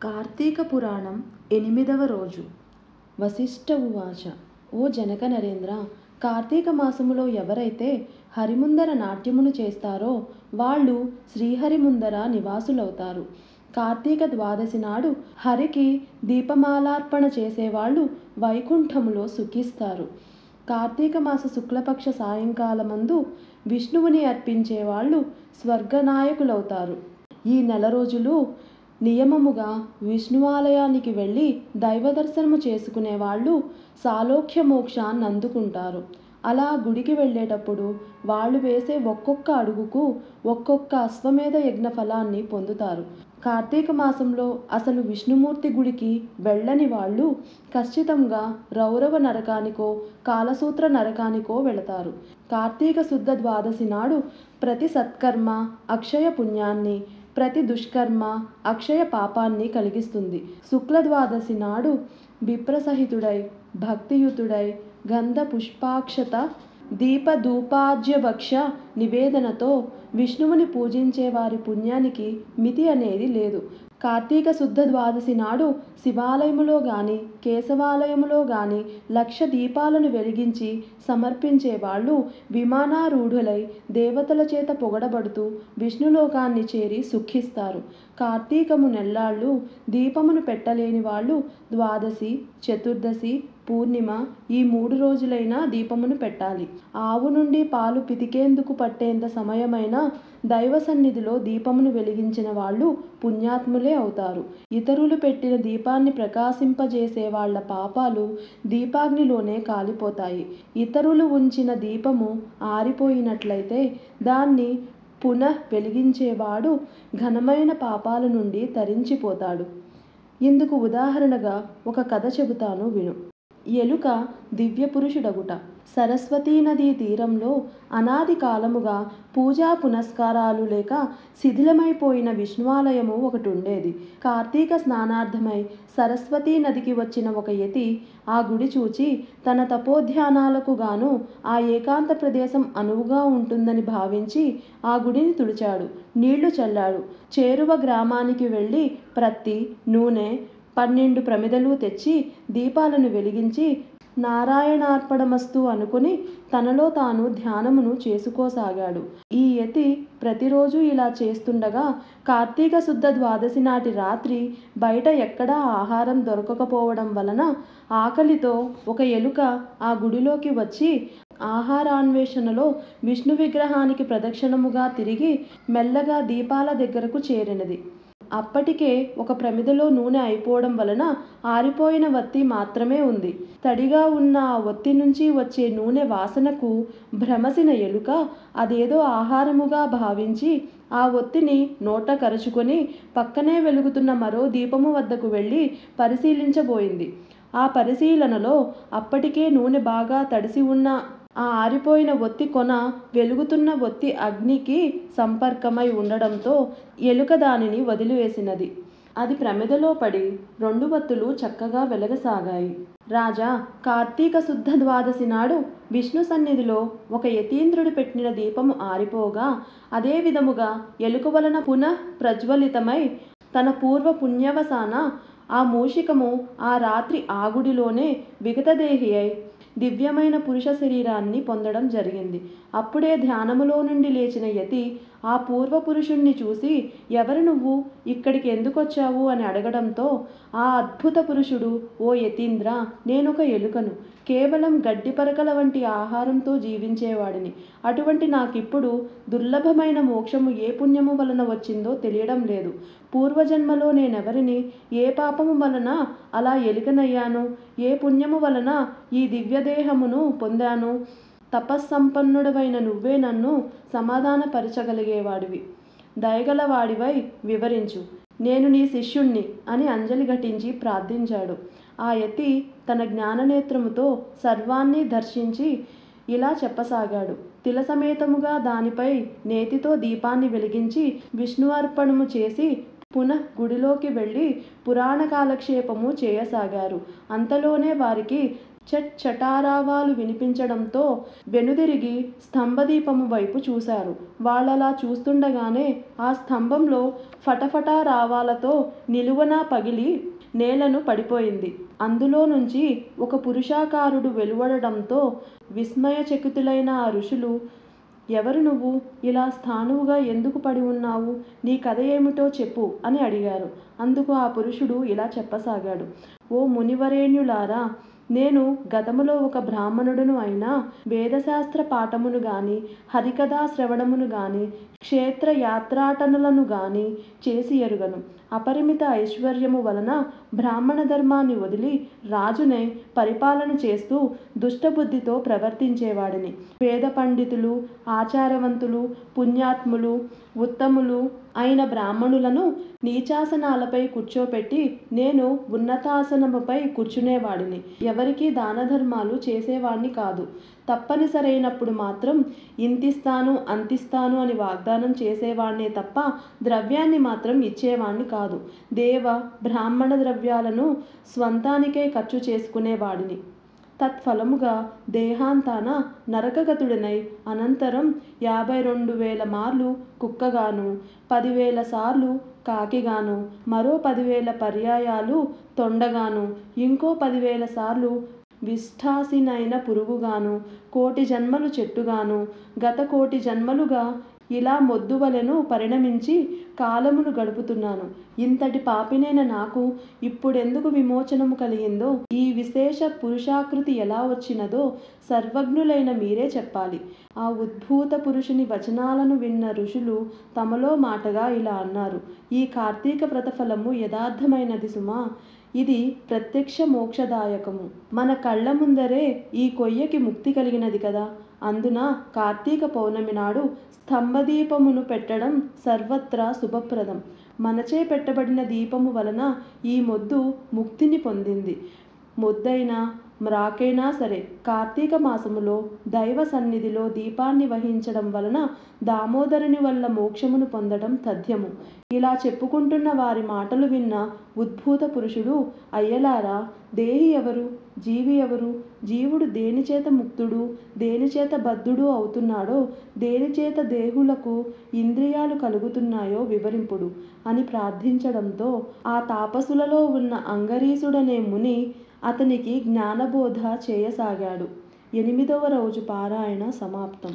కార్తీక పురాణం 8వ రోజు. వశిష్ఠ ఉవాచ. ఓ జనక నరేంద్ర, కార్తీక మాసములో ఎవరైతే హరిముందర నాట్యమును చేస్తారో వాళ్ళు శ్రీహరి ముందర నివాసులవుతారు. కార్తీక ద్వాదశి నాడు హరికి దీపమాలార్పణ చేసేవాళ్ళు వైకుంఠములో సుఖిస్తారు. కార్తీక మాస శుక్లపక్ష సాయంకాలమందు విష్ణువుని అర్పించేవాళ్ళు స్వర్గనాయకులవుతారు. ఈ నెల రోజులు నియమముగా విష్ణువాలయానికి వెళ్ళి దైవదర్శనము చేసుకునే వాళ్ళు సాలోక్య మోక్షాన్ని అందుకుంటారు. అలా గుడికి వెళ్ళేటప్పుడు వాళ్ళు వేసే ఒక్కొక్క అడుగుకు ఒక్కొక్క అశ్వమేధ యజ్ఞ ఫలాన్ని పొందుతారు. కార్తీక మాసంలో అసలు విష్ణుమూర్తి గుడికి వెళ్ళని వాళ్ళు ఖచ్చితంగా రౌరవ నరకానికో కాలసూత్ర నరకానికో వెళతారు. కార్తీక శుద్ధ ద్వాదశి నాడు ప్రతి సత్కర్మ అక్షయ పుణ్యాన్ని, ప్రతి దుష్కర్మ అక్షయ పాపాన్ని కలిగిస్తుంది. శుక్ల ద్వాదశి నాడు విప్రసహితుడై భక్తియుతుడై గంధ పుష్పాక్షత దీపధూపాజ్యభక్ష నివేదనతో విష్ణువుని పూజించే వారి పుణ్యానికి మితి అనేది లేదు. కార్తీక శుద్ధ ద్వాదశి నాడు శివాలయములో గాని కేశవాలయములో గాని 1,00,000 దీపాలను వెలిగించి సమర్పించే వాళ్ళు విమానారూఢులై దేవతల చేత పొగడబడుతూ విష్ణులోకాన్ని చేరి సుఖిస్తారు. కార్తీకము నెల్లాళ్ళు దీపమును పెట్టలేని వాళ్ళు ద్వాదశి, చతుర్దశి, పూర్ణిమ ఈ 3 రోజులైనా దీపమును పెట్టాలి. ఆవు నుండి పాలు పితికేందుకు పట్టేంత సమయమైనా దైవ సన్నిధిలో దీపమును వెలిగించిన వాళ్ళు పుణ్యాత్ములే అవుతారు. ఇతరులు పెట్టిన దీపాన్ని ప్రకాశింపజేసే వాళ్ళ పాపాలు దీపాగ్నిలోనే కాలిపోతాయి. ఇతరులు ఉంచిన దీపము ఆరిపోయినట్లయితే దాన్ని పునః వెలిగించేవాడు ఘనమైన పాపాల నుండి తరించిపోతాడు. ఇందుకు ఉదాహరణగా ఒక కథ చెబుతాను విను. ఎలుక దివ్యపురుషుడగుట. సరస్వతీ నదీ తీరంలో అనాది కాలముగా పూజా పునస్కారాలు లేక శిథిలమైపోయిన విష్ణువాలయము ఒకటి ఉండేది. కార్తీక స్నానార్థమై సరస్వతీ నదికి వచ్చిన ఒక యతి ఆ గుడి చూచి తన తపోధ్యానాలకు గాను ఆ ఏకాంత ప్రదేశం అనువుగా ఉంటుందని భావించి ఆ గుడిని తుడిచాడు, నీళ్లు చల్లాడు. చేరువ గ్రామానికి వెళ్ళి ప్రత్తి, నూనె 12 ప్రమిదలు తెచ్చి దీపాలను వెలిగించి నారాయణార్పణమస్తు అనుకుని తనలో తాను ధ్యానమును చేసుకోసాగాడు. ఈ యతి ప్రతిరోజు ఇలా చేస్తుండగా కార్తీక శుద్ధ ద్వాదశి నాటి రాత్రి బయట ఎక్కడా ఆహారం దొరకకపోవడం వలన ఆకలితో ఒక ఎలుక ఆ గుడిలోకి వచ్చి ఆహారాన్వేషణలో విష్ణు విగ్రహానికి ప్రదక్షిణముగా తిరిగి మెల్లగా దీపాల దగ్గరకు చేరినది. అప్పటికే ఒక ప్రమిదలో నూనె అయిపోవడం వలన ఆరిపోయిన వత్తి మాత్రమే ఉంది. తడిగా ఉన్న ఆ ఒత్తి నుంచి వచ్చే నూనె వాసనకు భ్రమసిన ఎలుక అదేదో ఆహారముగా భావించి ఆ ఒత్తిని నోట కరుచుకొని పక్కనే వెలుగుతున్న మరో దీపము వద్దకు వెళ్ళి పరిశీలించబోయింది. ఆ పరిశీలనలో అప్పటికే నూనె బాగా తడిసి ఉన్న ఆ ఆరిపోయిన ఒత్తి కొన వెలుగుతున్న ఒత్తి అగ్నికి సంపర్కమై ఉండడంతో ఎలుక దానిని వదిలివేసినది. అది ప్రమిదలో పడి 2 వత్తులు చక్కగా వెలగసాగాయి. రాజా, కార్తీక శుద్ధ ద్వాదశి నాడు విష్ణు సన్నిధిలో ఒక యతీంద్రుడు పెట్టిన దీపము ఆరిపోగా అదే విధముగా ఎలుక వలన పునః ప్రజ్వలితమై తన పూర్వ పుణ్యవసాన ఆ మూషికము ఆ రాత్రి ఆ గుడిలోనే విగతదేహి అయి దివ్యమైన పురుష శరీరాన్ని పొందడం జరిగింది. అప్పుడే ధ్యానములో నుండి లేచిన యతి ఆ పూర్వపురుషుణ్ణి చూసి ఎవరు నువ్వు, ఇక్కడికి ఎందుకొచ్చావు అని అడగడంతో ఆ అద్భుత పురుషుడు, ఓ యతీంద్ర, నేనొక ఎలుకను, కేవలం గడ్డి పరకల వంటి ఆహారంతో జీవించేవాడిని. అటువంటి నాకిప్పుడు దుర్లభమైన మోక్షము ఏ పుణ్యము వలన వచ్చిందో తెలియడం లేదు. పూర్వజన్మలో నేనెవరిని, ఏ పాపము వలన అలా ఎలుకనయ్యాను, ఏ పుణ్యము వలన ఈ దివ్యదేహమును పొందాను? తపస్సంపన్నుడవైన నువ్వే నన్ను సమాధానపరచగలిగేవాడివి. దయగలవాడివై వివరించు, నేను నీ శిష్యుణ్ణి అని అంజలి ఘటించి ప్రార్థించాడు. ఆ యతి తన జ్ఞాననేత్రముతో సర్వాన్ని దర్శించి ఇలా చెప్పసాగాడు. తిలసమేతముగా దానిపై నేతితో దీపాన్ని వెలిగించి విష్ణు అర్పణము చేసి పునః గుడిలోకి వెళ్ళి పురాణ కాలక్షేపము చేయసాగారు. అంతలోనే వారికి చటారావాలు వినిపించడంతో వెనుదిరిగి స్తంభదీపము వైపు చూశారు. వాళ్ళలా చూస్తుండగానే ఆ స్తంభంలో ఫటఫటా రావాలతో నిలువునా పగిలి నేలను పడిపోయింది. అందులో నుంచి ఒక పురుషాకారుడు వెలువడడంతో విస్మయచకితులైన ఆ ఋషులు, ఎవరు నువ్వు? ఇలా స్థాణువుగా ఎందుకు పడి ఉన్నావు? నీ కథ ఏమిటో చెప్పు అని అడిగారు. అందుకు ఆ పురుషుడు ఇలా చెప్పసాగాడు. ఓ మునివరేణ్యులారా, నేను గతములో ఒక బ్రాహ్మణుడును అయినా వేదశాస్త్ర పాఠమును గాని హరికథా శ్రవణమును గాని క్షేత్రయాత్రాటనలను గాని చేసి ఎరుగను. అపరిమిత ఐశ్వర్యము వలన బ్రాహ్మణ ధర్మాన్ని వదిలి రాజునై పరిపాలన చేస్తూ దుష్టబుద్ధితో ప్రవర్తించేవాడిని. వేద పండితులు, ఆచారవంతులు, పుణ్యాత్ములు, ఉత్తములు అయిన బ్రాహ్మణులను నీచాసనాలపై కూర్చోపెట్టి నేను ఉన్నతాసనముపై కూర్చునేవాడిని. ఎవరికీ దానధర్మాలు చేసేవాణ్ణి కాదు. తప్పనిసరైనప్పుడు మాత్రం ఇంతిస్తాను అంతిస్తాను అని వాగ్దానం చేసేవాణ్ణే తప్ప ద్రవ్యాన్ని మాత్రం ఇచ్చేవాణ్ణి కాదు. దేవ బ్రాహ్మణ ద్రవ్యాలను స్వంతానికే ఖర్చు చేసుకునేవాడిని. తత్ఫలముగా దేహాంతాన నరకగతుడనై అనంతరం 52,000 మార్లు కుక్కగాను, 10,000 సార్లు కాకిగాను, మరో 10,000 పర్యాయాలు తొండగాను, ఇంకో 10,000 సార్లు విష్ఠాసినైన పురుగుగాను, 1,000,000 జన్మలు చెట్టుగాను, గత 1,000,000 జన్మలుగా ఇలా మొద్దువలెను పరిణమించి కాలమును గడుపుతున్నాను. ఇంతటి పాపినైన నాకు ఇప్పుడెందుకు విమోచనము కలిగిందో, ఈ విశేష పురుషాకృతి ఎలా వచ్చినదో సర్వజ్ఞులైన మీరే చెప్పాలి. ఆ ఉద్భూత పురుషుని వచనాలను విన్న ఋషులు తమలో మాటగా ఇలా అన్నారు. ఈ కార్తీక వ్రతఫలము యథార్థమైనది సుమా. ఇది ప్రత్యక్ష మోక్షదాయకము. మన కళ్ళ ముందరే ఈ కొయ్యకి ముక్తి కలిగినది కదా. అందున కార్తీక పౌర్ణమి నాడు స్తంభదీపమును పెట్టడం సర్వత్రా శుభప్రదం. మనచే పెట్టబడిన దీపము వలన ఈ మొద్దు ముక్తిని పొందింది. మొద్దైనా మ్రాకైనా సరే కార్తీక మాసములో దైవ సన్నిధిలో దీపాన్ని వహించడం వలన దామోదరుని వల్ల మోక్షమును పొందడం తథ్యము. ఇలా చెప్పుకుంటున్న వారి మాటలు విన్న ఉద్భూత పురుషుడు, అయ్యలారా, దేహి ఎవరు? జీవి ఎవరు? జీవుడు దేనిచేత ముక్తుడు, దేనిచేత బద్ధుడు అవుతున్నాడో, దేనిచేత దేహులకు ఇంద్రియాలు కలుగుతున్నాయో వివరింపుడు అని ప్రార్థించడంతో ఆ తాపసులలో ఉన్న అంగరీసుడనే ముని అతనికి జ్ఞానబోధ చేయసాగాడు. 8వ రోజు పారాయణ సమాప్తం.